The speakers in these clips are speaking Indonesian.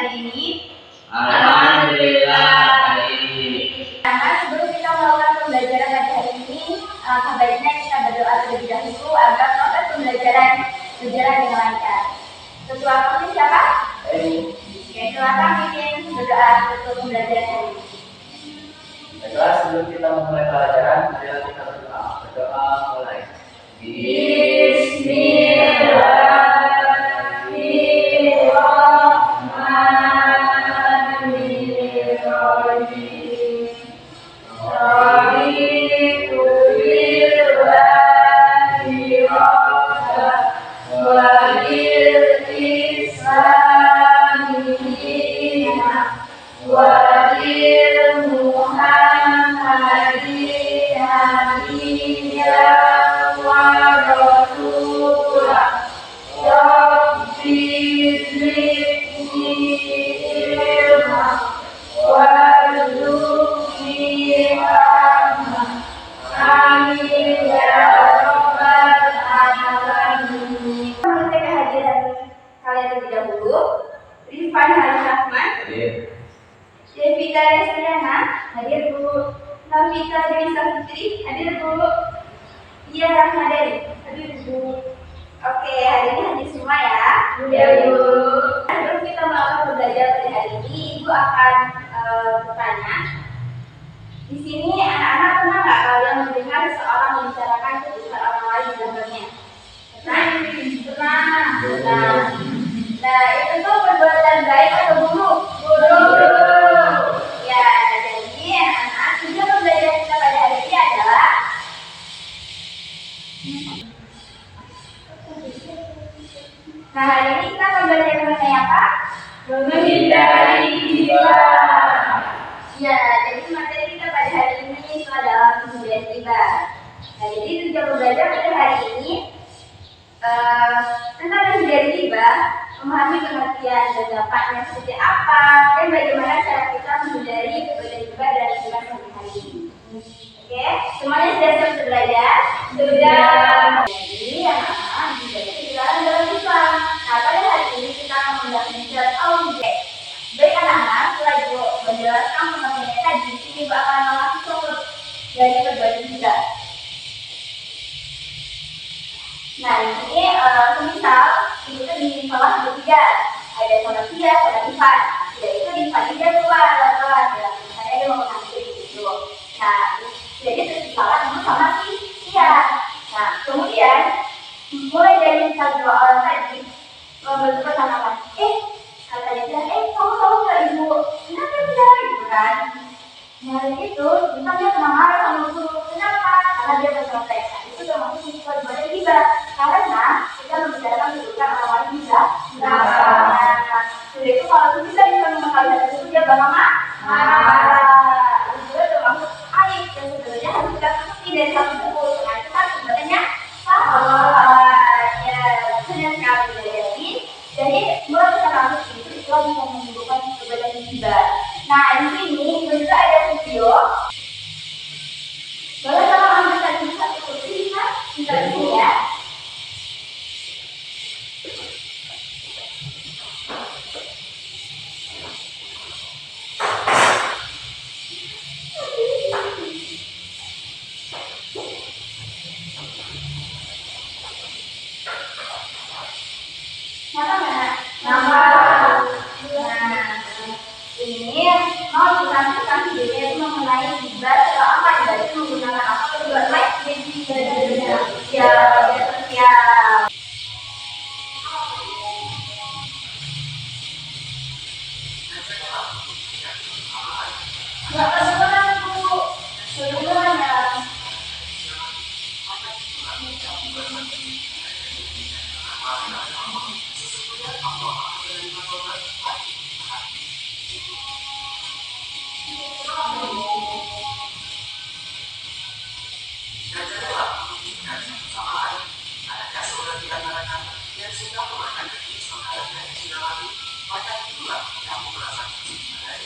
hari ini? Alhamdulillah baik. Nah, sebelum kita melakukan pembelajaran pada hari ini, sebaiknya kita berdoa terlebih dahulu agar proses pembelajaran berjalan dengan lancar. Ketua kami siapa? Oke, silakan bikin berdoa untuk pembelajaran hari ini. Baiklah, sebelum kita memulai pelajaran, marilah kita berdoa. Berdoa mulai. Kalian terlebih dahulu, Rifan Rahman, Devita Resliana, hadir Bu. Navita Dewi Putri, hadir Bu. Iya Rahmadani, hadir Bu. Oke, hari ini hadir semua ya. Ya Bu. Sebelum kita melakukan pembelajaran pada hari ini, Ibu akan bertanya. Di sini anak-anak pernah nggak kalian mendengar seseorang membicarakan kebutuhan orang lain di belakangnya? Pernah. Nah, itu tuh perbuatan baik atau buruk? Buruk. Ya, jadi anak-anak tujuan pembelajaran kita pada hari ini adalah Nah, hari ini kita akan belajar mengenai apa? Menghindari riba. Ya, jadi materi kita pada hari ini itu adalah menghindari riba. Nah, jadi tujuan pembelajaran pada hari ini tentang menghindari riba, memahami pengertian dan dampaknya seperti apa, dan bagaimana cara kita menghindari perbuatan riba dalam kehidupan sehari-hari ini. Oke, semuanya sudah siap belajar? Sudah. Jadi anak-anak menghindari riba dalam Islam. Nah, pada hari ini kita akan membahas surat Al-Mujadil. Baik anak-anak, setelah Ibu menjelaskan pengertiannya tadi, Ibu akan mengasih contoh dari perbuatan riba. Nah, ini semisal itu di kelas bertiga, ada sama tiga, sama empat. Jadi itu di empat tiga keluar kelas ya. Misalnya dia mau ngasih gitu. Nah, jadi terpisahlah itu sama si Tia. Nah, kemudian mulai dari satu dua orang tadi berpertanaman. Katanya dia, kamu tahu nggak Ibu? Kenapa dia gitu kan? Nah, itu kita dia pernah marah sama guru. Kenapa? Karena dia berkonteksnya. Itu termasuk perbuatan riba. Karena kita membicarakan kedudukan orang lain bisa. Nah, sudah itu kalau kita bisa mengetahui itu dia bakal marah. Itu juga termasuk aib dan sebenarnya harus kita tutupi dari satu buku. Nah, itu kan sebenarnya salah. Ya, benar sekali. Jadi mulai kita masuk itu bisa menimbulkan perbuatan riba. Nah, di sini juga ada video. Boleh kalau ambil tadi satu kursi kan? Bisa ini ya. Ini mau disampaikan videonya itu mengenai riba secara apa ya? Itu menggunakan apa kedua lain? Ya. Nggak kedengeran Bu. Kedengeran ya.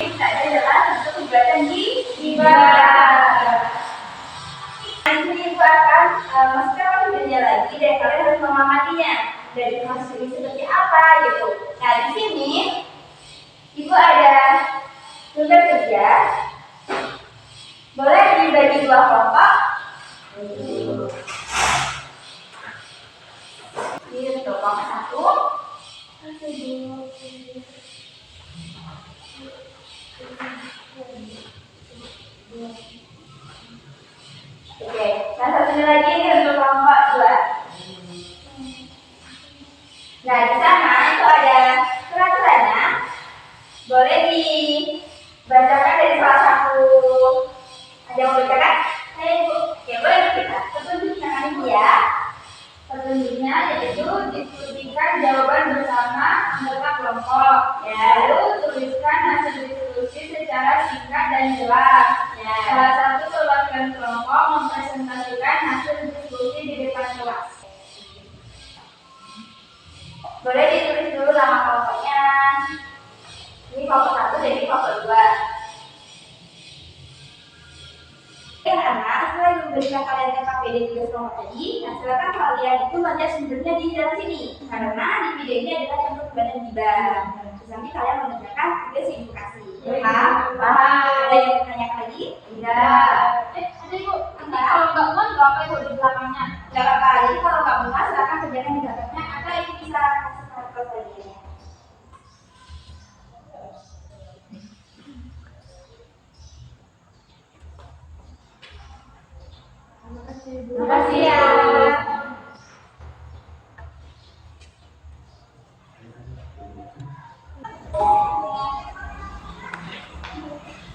Kita adalah untuk perbuatan riba. Di sini Ibu akan masukkan videonya lagi dan kalian harus memahaminya dari kasus ini seperti apa gitu. Nah, di sini lagi nih untuk kelompok 2. Nah, di sana itu ada peraturannya. Boleh dibacakan dari salah satu. Ada yang mau bacakan? Saya Ibu. Oke, boleh kita. Petunjuknya ya. Petunjuknya yaitu diskusikan jawaban bersama anggota kelompok. Ya. Lalu tuliskan hasil diskusi secara singkat dan jelas. Ya. Salah satu perwakilan kelompok mempresentasikan hasil diskusi di depan kelas. Boleh ditulis dulu nama kelompoknya. Ini kelompok 1 dan ini kelompok 2. Anak, setelah memberikan kalian KPD tugas kelompok tadi, nah silakan kalian itu baca sumbernya di dalam sini. Karena di video ini adalah contoh badan gibah. Terus nanti kalian mengerjakan tugas edukasi. Paham? Paham. Ada yang bertanya lagi? Tidak. Ada Ibu. Enggak. Kalau nggak muat, nggak apa Ibu di belakangnya. Nggak apa. Jadi kalau nggak muat, silakan kerjakan di belakangnya. Atau ini bisa kasih kartu bagiannya. Terima kasih ya.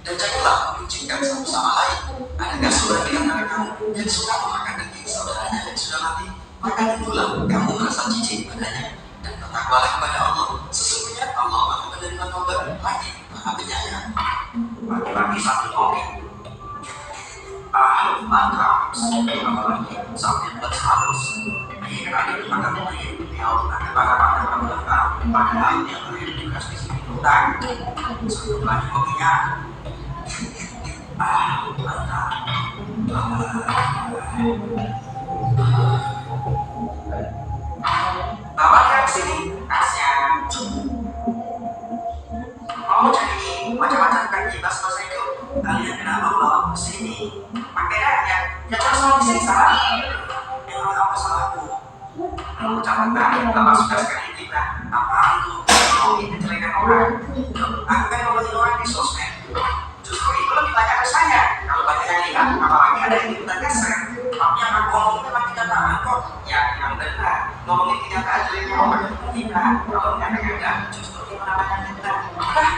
Dan janganlah membuncingkan satu sama lain. Adakah saudara di antara kamu yang suka memakan daging saudaranya yang sudah mati? Maka tentulah kamu merasa jijik padanya. Dan bertakwalah kepada Allah. Sesungguhnya Allah akan menerima taubat lagi Maha Penyayang. Laki-laki satu oke. Mantap. Apalagi sampai 400. Kira itu akan mulai beliau akan bakar-bakar kamu lengkap. Padahal yang lain juga sedikit utang. Sebelum lagi kopinya. Mantap. Bawa dia ke sini, kasihan. Mau jadi macam-macam kan gibah selesai itu. Kalian kenapa bawa ke sini? Pakai ya cuma soal disiksa. Yang apa salahku? Kamu ucapan baik, bapak sudah sekali gibah. Apaan tuh? Mau menjelekan orang? Aku kan ngomongin orang di sosmed. Justru itu lebih banyak ke saya. Kalau banyak yang lihat, apalagi ada yang ikutan geser. Tapi yang aku ngomongin memang kenyataan kok. Ya, yang benar. Ngomongin kenyataan jeleknya orang itu kita. Kalau nggak ada, justru itu namanya kita.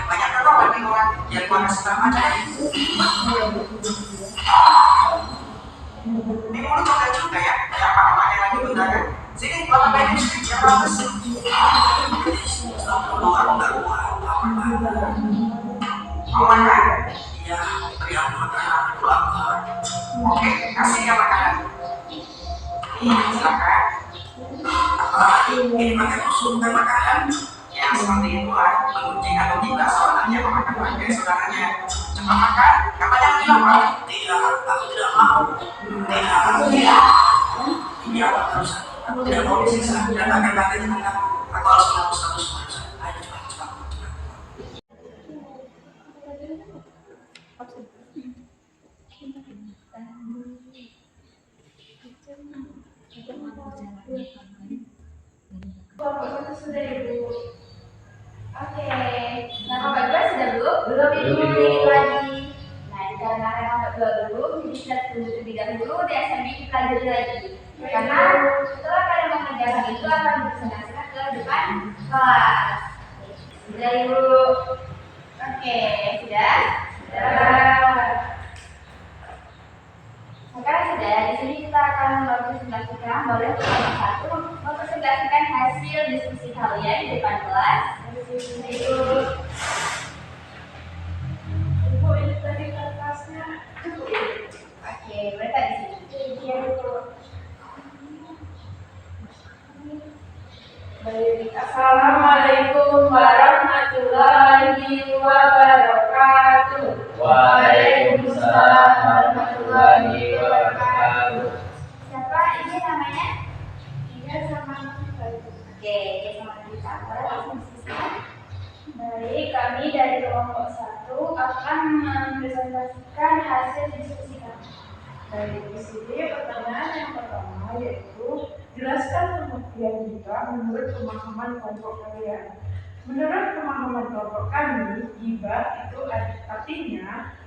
Banyak kan orang di luar yang gua kasih tahu aja. Ini mulut coba juga ya. Kayak apa-apa yang lagi undangan. Sini, bapak pengen sedikit yang bagus. Kalau aku nggak kuat, lapar banget. Makan? Iya, berikan makanan lapar. Oke, kasih ya makanan. Ini silakan. Apalagi ini pakai musuh dan makanan. Ya seperti itulah mengunci atau tidak saudaranya memakan bangkai saudaranya. Cepat makan, katanya lagi lapar. Tidak, aku tidak mau. Tidak. Ini apa terus? Aku tidak mau disiksa dan akan bangkai dengan kamu. Aku harus menghapus status manusia. Ayo cepat. Kelompok 1 sudah Ibu. Oke, nah kelompok 2 sudah belum? Belum Ibu, ini lagi. Nah, dikarenakan kelompok 2 belum, jadi kita tunggu terlebih dahulu di SMP dipelajari lagi. Karena setelah kalian mengerjakan itu akan dipresentasikan ke depan kelas. Sudah Ibu. Oke, sudah? Sudah. Sekarang sudah, di sini kita akan mempresentasikan, boleh kelompok 1 mempresentasikan hasil diskusi kalian di depan kelas. Ibu, ini tadi kertasnya. Oke, mereka di sini. Iya, Ibu. Baik, assalamualaikum warahmatullahi wabarakatuh. Waalaikumsalam warahmatullahi wabarakatuh. Siapa ini namanya? Iya sama Oke, sama kita. Baik, kami dari kelompok 1 akan mempresentasikan hasil diskusi kami. Baik, di sini pertanyaan yang pertama yaitu jelaskan pembuktian kita menurut pemahaman kelompok kalian. Menurut pemahaman kelompok kami, gibah itu artinya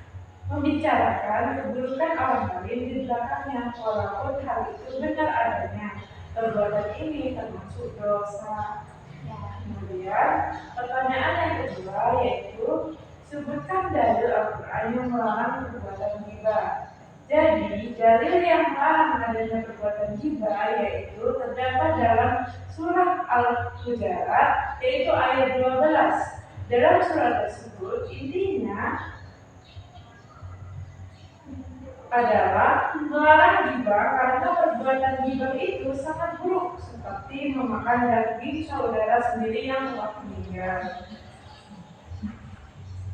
membicarakan keburukan orang lain di belakangnya, walaupun hal itu benar adanya. Perbuatan ini termasuk dosa. Kemudian pertanyaan yang kedua yaitu sebutkan dalil Al-Quran yang melarang perbuatan ghibah. Jadi dalil yang melarang adanya perbuatan ghibah yaitu terdapat dalam surah Al-Hujurat yaitu ayat 12. Dalam surah tersebut intinya adalah melarang ghibah karena perbuatan ghibah itu sangat buruk seperti memakan daging saudara sendiri yang telah meninggal.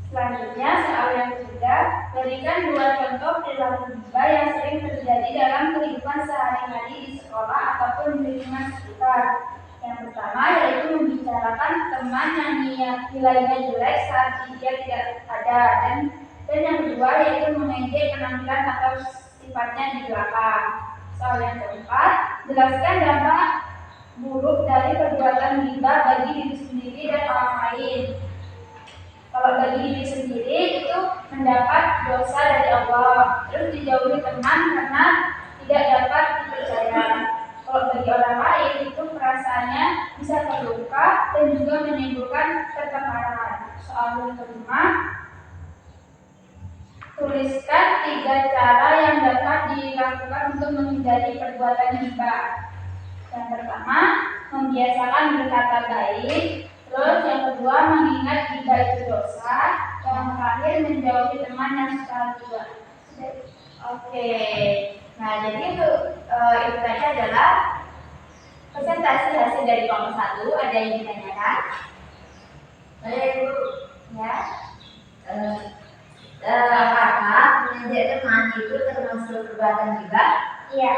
Selanjutnya, soal yang ketiga, berikan 2 contoh perilaku ghibah yang sering terjadi dalam kehidupan sehari-hari di sekolah ataupun di lingkungan sekitar. Yang pertama yaitu membicarakan teman yang nilainya jelek saat dia tidak ada, dan yang kedua yaitu mengejek penampilan atau sifatnya di belakang. Soal yang keempat, jelaskan dampak buruk dari perbuatan ghibah bagi diri sendiri dan orang lain. Kalau bagi diri sendiri itu mendapat dosa dari Allah, terus dijauhi teman karena tidak dapat dipercaya. Kalau bagi orang lain itu perasaannya bisa terluka dan juga menimbulkan pertengkaran. Soal yang kelima, tuliskan 3 cara yang dapat dilakukan untuk menghindari perbuatan ghibah. Yang pertama, membiasakan berkata baik. Terus yang kedua, mengingat ghibah itu dosa. Yang terakhir, menjauhi teman yang suka ghibah. Oke. Nah, jadi itu tadi adalah presentasi hasil dari kelompok 1. Ada yang ditanyakan? Boleh Ibu? Ya. Apakah mengejek teman itu termasuk perbuatan ghibah? Iya,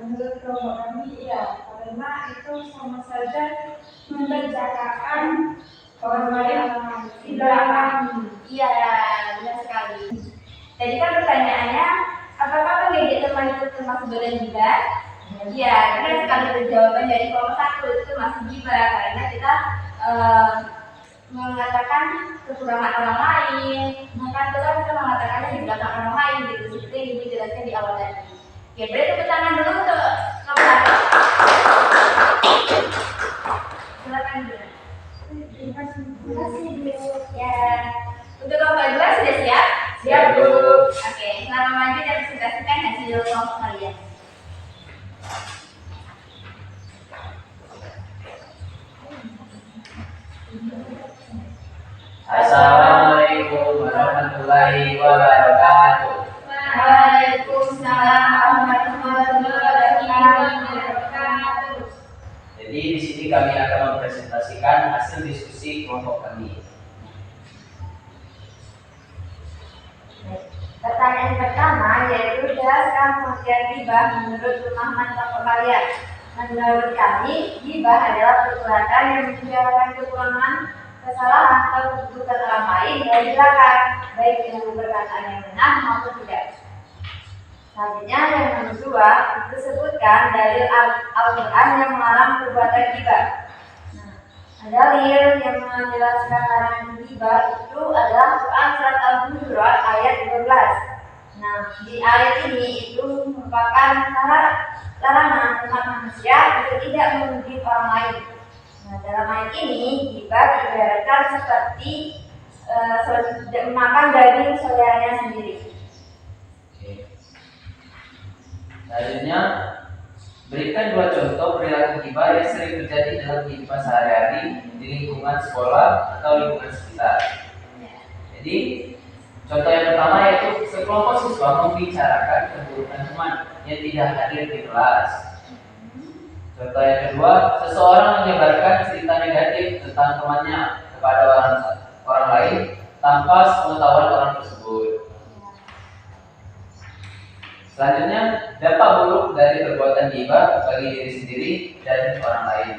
menurut kelompok kami iya, karena itu sama saja menterjakakan orang lain di belakang. Iya, benar sekali. Tadi kan pertanyaannya, apakah mengejek teman itu termasuk perbuatan ghibah? Iya, benar sekali. Jawaban dari kelompok 1 itu termasuk ghibah karena kita mengatakan kekurangan orang lain, maka kita mengatakannya di belakang orang lain gitu, seperti yang Ibu jelaskan di awal tadi. Oke, boleh tepuk tangan dulu untuk kelompok 1. Silakan Ibu. Terima kasih Bu. Ya, untuk kelompok 2 sudah siap? Siap, Bu. Oke, selamat maju dan presentasikan hasil kelompok kalian. Assalamualaikum warahmatullahi wabarakatuh. Waalaikumsalam warahmatullahi wabarakatuh. Jadi di sini kami akan mempresentasikan hasil diskusi kelompok kami. Pertanyaan pertama yaitu jelaskan pengertian ghibah menurut pemahaman kelompok kalian. Menurut kami, ghibah adalah perbuatan yang membicarakan kekurangan, kesalahan atau keburukan orang lain dari belakang, baik dengan perkataan yang benar maupun tidak. Selanjutnya yang nomor 2, disebutkan dalil Al-Quran yang melarang perbuatan ghibah. Dalil yang menjelaskan larangan ghibah itu adalah Quran surat Al-Hujurat ayat 12. Nah, di ayat ini itu merupakan larangan umat manusia untuk tidak memuji orang lain. Nah, dalam ayat ini ghibah diibaratkan seperti makan daging saudaranya sendiri. Selanjutnya, berikan 2 contoh perilaku ghibah yang sering terjadi dalam kehidupan sehari-hari di lingkungan sekolah atau lingkungan sekitar. Jadi, contoh yang pertama yaitu sekelompok siswa membicarakan keburukan teman yang tidak hadir di kelas. Contoh yang kedua, seseorang menyebarkan cerita negatif tentang temannya kepada orang lain tanpa sepengetahuan orang tersebut. Selanjutnya, dampak buruk dari perbuatan ghibah bagi diri sendiri dan orang lain.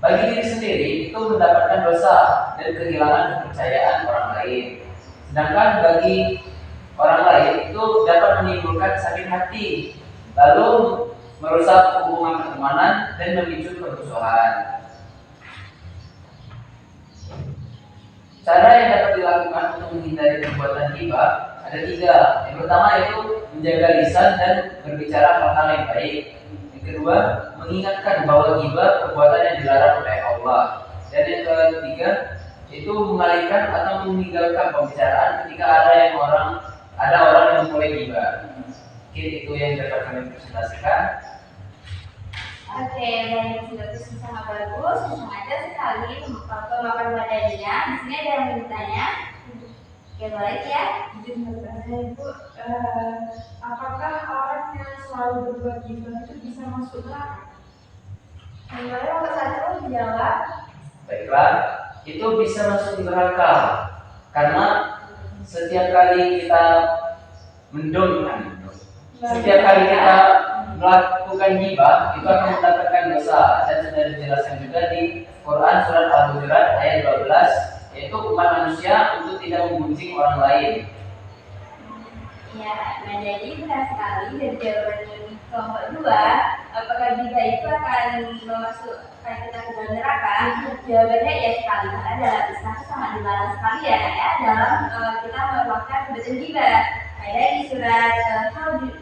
Bagi diri sendiri itu mendapatkan dosa dan kehilangan kepercayaan orang lain. Sedangkan bagi orang lain itu dapat menimbulkan sakit hati, lalu merusak hubungan pertemanan dan memicu permusuhan. Cara yang dapat dilakukan untuk menghindari perbuatan ghibah ada 3. Yang pertama yaitu menjaga lisan dan berbicara hal-hal yang baik. Yang kedua, mengingatkan bahwa ghibah perbuatan yang dilarang oleh Allah. Dan yang ketiga, itu mengalihkan atau meninggalkan pembicaraan ketika ada orang yang memulai ghibah. Mungkin itu yang dapat kami presentasikan. Oke, baik, sudah sangat bagus, sengaja sekali pemaparan materinya. Di sini ada yang bertanya. Oke, baik ya. Izin bertanya Ibu, apakah orang yang selalu berbuat ghibah itu bisa masuk neraka? Boleh nomor 1 dijawab. Baiklah, itu bisa masuk neraka karena setiap kali kita setiap kali kita melakukan ghibah itu akan mendapatkan dosa, dan sudah dijelaskan juga di Quran surat Al-Hujurat ayat 12, yaitu umat manusia untuk tidak membuncing orang lain. Ya, nah jadi benar sekali dari jawaban kelompok 2, apakah ghibah itu akan memasukkan kita ke dalam neraka? Jawabannya ya sekali, karena dalam Islam itu sangat dilarang sekali ya dalam kita melakukan kebetulan ghibah. Ada di surat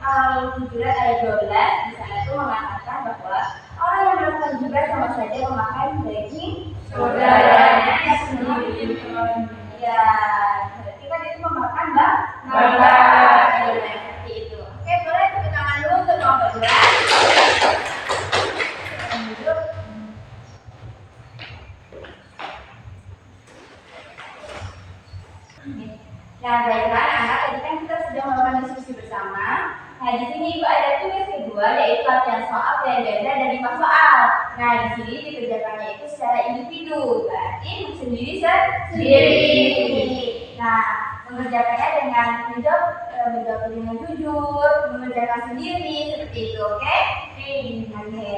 Al-Hujurat ayat 12, di sana itu mengatakan bahwa orang yang melakukan ghibah sama saja memakan daging saudaranya yang sendiri. Ya, berarti kan itu memakan bangga. Seperti itu. Oke, boleh tepuk tangan dulu untuk kelompok 2. Nah, baiklah anak, tadi kan kita sudah melakukan diskusi bersama. Nah, di sini Ibu ada tugas kedua, yaitu latihan soal yang ganda dan 5 soal. Nah, di sini dikerjakannya itu secara individu, berarti sendiri. Nah, mengerjakannya dengan menjawab dengan jujur, mengerjakan sendiri, seperti itu, oke? Oke.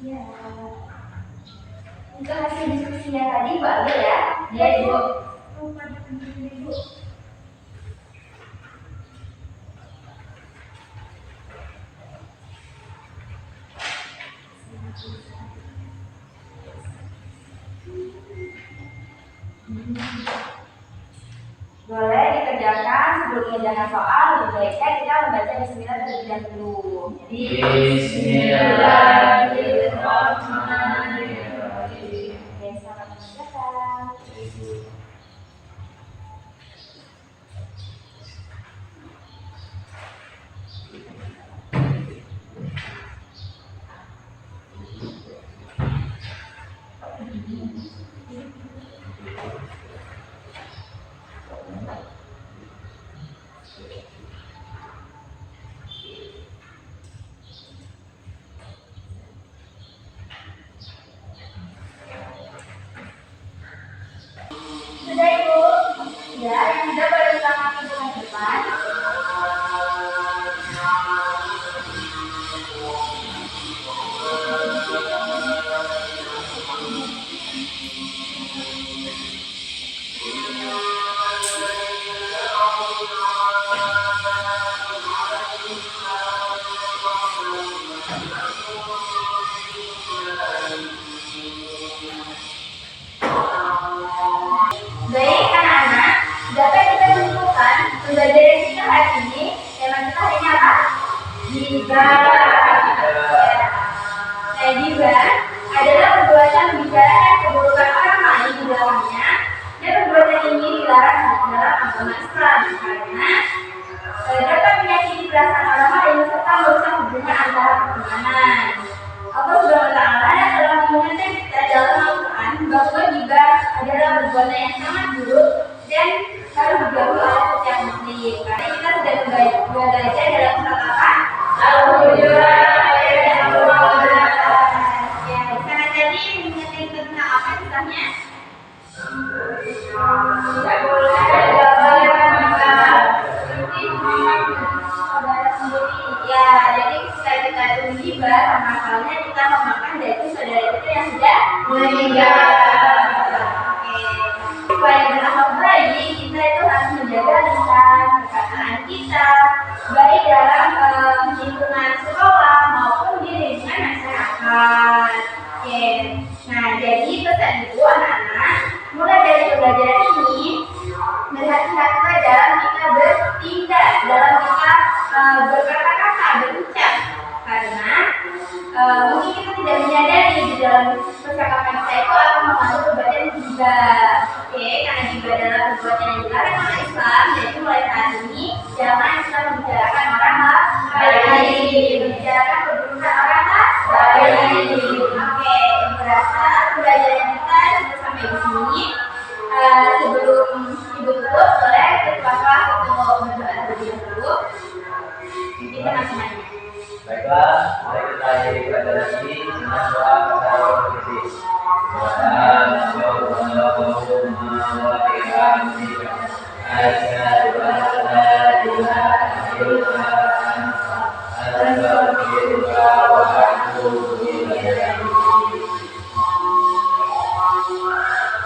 Ya. Untuk hasil diskusinya tadi bagus ya. Dia Ibu. Boleh dikerjakan sebelum mengerjakan soal, lebih baiknya kita membaca bismillah terlebih dahulu. Jadi bismillahirrahmanirrahim. Oke, selamat mengerjakan. Sudah Ibu? Ya, yang sudah boleh tangan ke depan. Baik anak-anak, dapat kita simpulkan pembelajaran kita hari ini. Tema kita hari ini apa? Ghibah. Nah, ghibah adalah perbuatan membicarakan keburukan orang lain di dalamnya, dan perbuatan ini dilarang dalam agama Islam karena dapat menyakiti perasaan orang lain serta merusak hubungan antara pertemanan. Allah Subhanahu wa Ta'ala telah mengingatkan kita dalam Al-Quran bahwa ghibah adalah perbuatan yang sangat buruk dan harus dijauhi oleh setiap muslim. Karena kita sudah belajar dalam surat apa? Al-Hujurat ayat 12. Ya, di sana tadi mengenai tentang apa kisahnya? Tidak boleh saudara sendiri. Ya, jadi ketika kita ghibah sama halnya kita memakan daging saudara kita yang sudah meninggal. Oke. Supaya berakhlak baik, kita itu harus menjaga lisan, perkataan kita, baik dalam lingkungan sekolah maupun di lingkungan masyarakat. percakapan kita itu akan mengatur perbuatan juga. Oke, karena juga adalah perbuatan yang dilarang oleh Islam, jadi mulai saat ini jangan kita membicarakan orang lain, membicarakan keburukan orang lain. Oke, merasa pembelajaran kita sudah sampai di sini. Sebelum ibu tutup, boleh ketua untuk berdoa terlebih dahulu. Mungkin teman-teman. Baiklah, mari kita akhiri pelajaran ini dengan doa kepada Allah Kudus.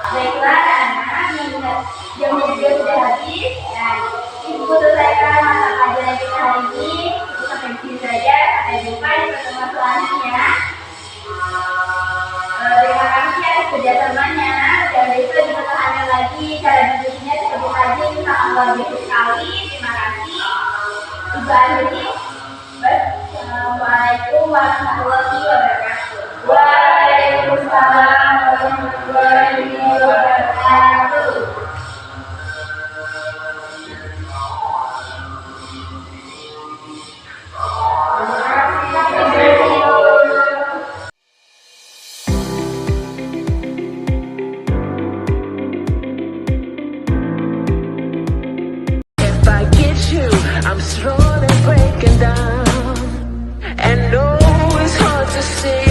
Baiklah, anak-anak, jam juga sudah habis dan ibu selesaikan mata pelajaran kita hari ini. Sampai di sini saja, sampai jumpa di pertemuan selanjutnya. Terima kasih atas kerjasamanya dan besok dipertahankan lagi cara duduknya disebut lagi tentang luar biasa sekali. Terima kasih. Ibu akhiri. Wassalamualaikum warahmatullahi wabarakatuh. Waalaikumsalam warahmatullahi wabarakatuh. If I get you, I'm slowly breaking down. And no, it's hard to say.